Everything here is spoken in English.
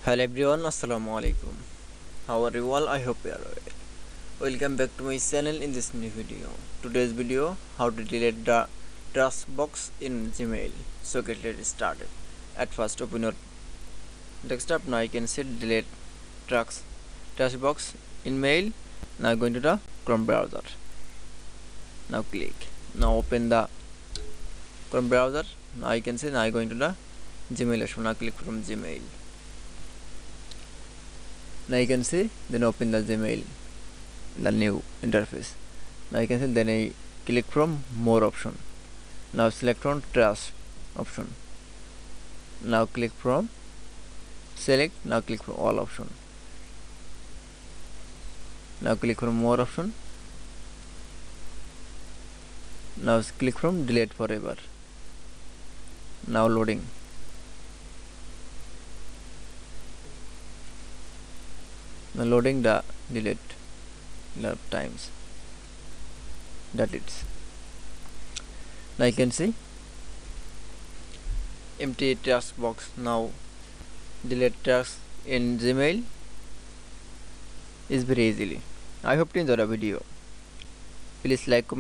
Hello everyone, Assalamu alaikum. How are you all? I hope you are well. Welcome back to my channel in this new video. Today's video, how to delete the task box in Gmail. So get started. At first, open your desktop. Now you can see delete task box in Mail. Now going to the Chrome browser. Now click. Now open the Chrome browser. Now you can see now going to the Gmail. Now click from Gmail. Now you can see, then open the Gmail, the new interface. Now you can see, then I click from more option. Now select on trash option. Now click from select. Now click from all option. Now click from more option. Now click from delete forever. Now loading. Now loading the delete times. That it's. Now you can see empty task box. Now delete tasks in Gmail is very easily. I hope you enjoy the video. Please like, comment.